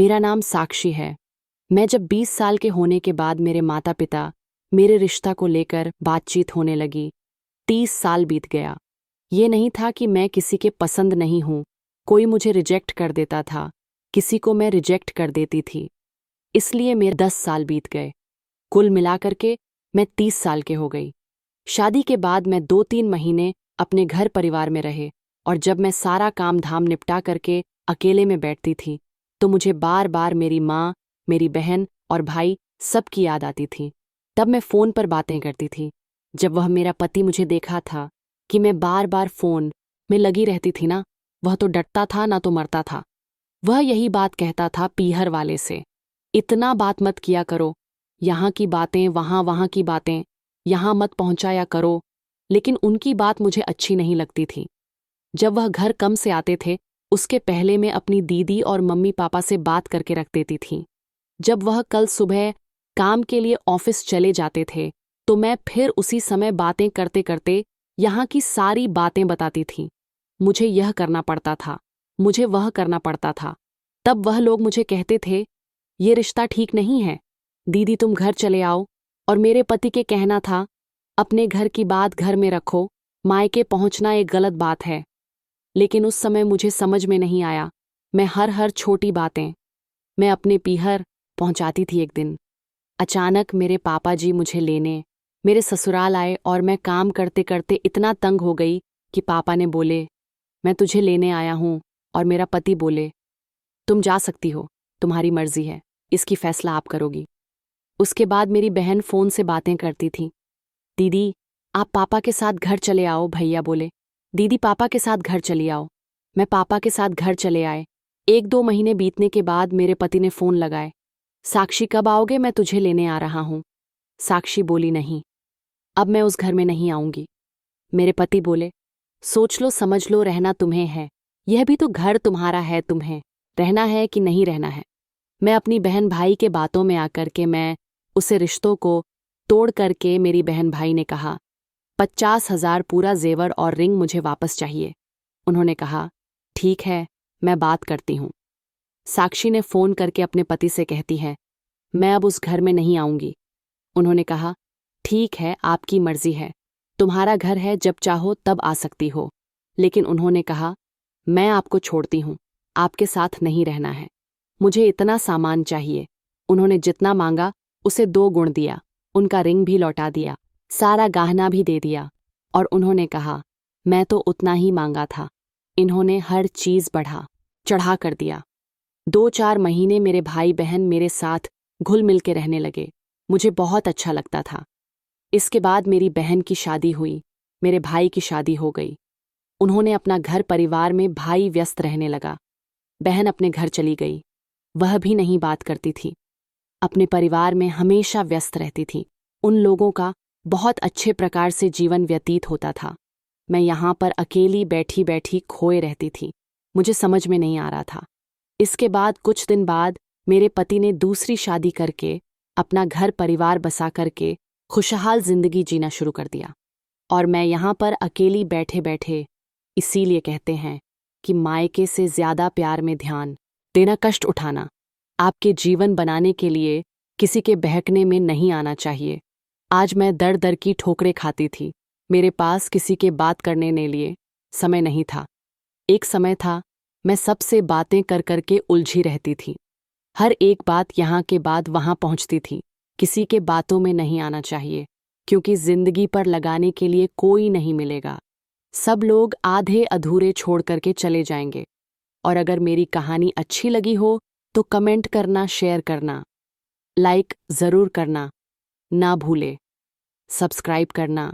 मेरा नाम साक्षी है। मैं जब 20 साल के होने के बाद मेरे माता पिता मेरे रिश्ता को लेकर बातचीत होने लगी, 30 साल बीत गया। ये नहीं था कि मैं किसी के पसंद नहीं हूँ, कोई मुझे रिजेक्ट कर देता था, किसी को मैं रिजेक्ट कर देती थी, इसलिए मेरे 10 साल बीत गए। कुल मिलाकर के मैं 30 साल के हो गई। शादी के बाद मैं 2-3 महीने अपने घर परिवार में रहे, और जब मैं सारा काम धाम निपटा करके अकेले में बैठती थी तो मुझे बार बार मेरी माँ, मेरी बहन और भाई सबकी याद आती थी। तब मैं फ़ोन पर बातें करती थी। जब वह मेरा पति मुझे देखा था कि मैं बार बार फ़ोन में लगी रहती थी ना, वह तो डरता था ना तो मरता था। वह यही बात कहता था पीहर वाले से, इतना बात मत किया करो, यहाँ की बातें वहाँ, वहाँ की बातें यहाँ मत पहुँचाया करो। लेकिन उनकी बात मुझे अच्छी नहीं लगती थी। जब वह घर कम से आते थे उसके पहले मैं अपनी दीदी और मम्मी पापा से बात करके रख देती थी। जब वह कल सुबह काम के लिए ऑफिस चले जाते थे तो मैं फिर उसी समय बातें करते करते यहाँ की सारी बातें बताती थी। मुझे यह करना पड़ता था, मुझे वह करना पड़ता था। तब वह लोग मुझे कहते थे, ये रिश्ता ठीक नहीं है, दीदी तुम घर चले आओ। और मेरे पति के कहना था, अपने घर की बात घर में रखो, मायके पहुंचना एक गलत बात है। लेकिन उस समय मुझे समझ में नहीं आया। मैं हर छोटी बातें मैं अपने पीहर पहुंचाती थी। एक दिन अचानक मेरे पापा जी मुझे लेने मेरे ससुराल आए और मैं काम करते करते इतना तंग हो गई कि पापा ने बोले, मैं तुझे लेने आया हूँ। और मेरा पति बोले, तुम जा सकती हो, तुम्हारी मर्जी है, इसकी फैसला आप करोगी। उसके बाद मेरी बहन फ़ोन से बातें करती थी, दीदी आप पापा के साथ घर चले आओ। भैया बोले, दीदी पापा के साथ घर चली आओ। मैं पापा के साथ घर चले आए। 1-2 महीने बीतने के बाद मेरे पति ने फ़ोन लगाए, साक्षी कब आओगे, मैं तुझे लेने आ रहा हूँ। साक्षी बोली, नहीं, अब मैं उस घर में नहीं आऊँगी। मेरे पति बोले, सोच लो समझ लो, रहना तुम्हें है, यह भी तो घर तुम्हारा है, तुम्हें रहना है कि नहीं रहना है। मैं अपनी बहन भाई के बातों में आकर के मैं उसे रिश्तों को तोड़ करके मेरी बहन भाई ने कहा, 50,000 पूरा जेवर और रिंग मुझे वापस चाहिए। उन्होंने कहा, ठीक है, मैं बात करती हूँ। साक्षी ने फ़ोन करके अपने पति से कहती है, मैं अब उस घर में नहीं आऊँगी। उन्होंने कहा, ठीक है, आपकी मर्जी है, तुम्हारा घर है, जब चाहो तब आ सकती हो। लेकिन उन्होंने कहा, मैं आपको छोड़ती हूँ, आपके साथ नहीं रहना है, मुझे इतना सामान चाहिए। उन्होंने जितना मांगा उसे 2 गुण दिया, उनका रिंग भी लौटा दिया, सारा गहना भी दे दिया। और उन्होंने कहा, मैं तो उतना ही मांगा था। इन्होंने हर चीज़ बढ़ा चढ़ा कर दिया। 2-4 महीने मेरे भाई बहन मेरे साथ घुल मिल के रहने लगे, मुझे बहुत अच्छा लगता था। इसके बाद मेरी बहन की शादी हुई, मेरे भाई की शादी हो गई। उन्होंने अपना घर परिवार में, भाई व्यस्त रहने लगा, बहन अपने घर चली गई, वह भी नहीं बात करती थी, अपने परिवार में हमेशा व्यस्त रहती थी। उन लोगों का बहुत अच्छे प्रकार से जीवन व्यतीत होता था। मैं यहाँ पर अकेली बैठी बैठी खोए रहती थी, मुझे समझ में नहीं आ रहा था। इसके बाद कुछ दिन बाद मेरे पति ने दूसरी शादी करके अपना घर परिवार बसा करके खुशहाल जिंदगी जीना शुरू कर दिया। और मैं यहाँ पर अकेली बैठे बैठे, इसीलिए कहते हैं कि मायके से ज़्यादा प्यार में ध्यान देना, कष्ट उठाना आपके जीवन बनाने के लिए किसी के बहकने में नहीं आना चाहिए। आज मैं दर दर की ठोकरें खाती थी, मेरे पास किसी के बात करने के लिए समय नहीं था। एक समय था मैं सबसे बातें कर कर के उलझी रहती थी, हर एक बात यहाँ के बाद वहाँ पहुँचती थी। किसी के बातों में नहीं आना चाहिए, क्योंकि जिंदगी पर लगाने के लिए कोई नहीं मिलेगा। सब लोग आधे अधूरे छोड़ करके चले जाएंगे। और अगर मेरी कहानी अच्छी लगी हो तो कमेंट करना, शेयर करना, लाइक ज़रूर करना ना भूले, सब्सक्राइब करना।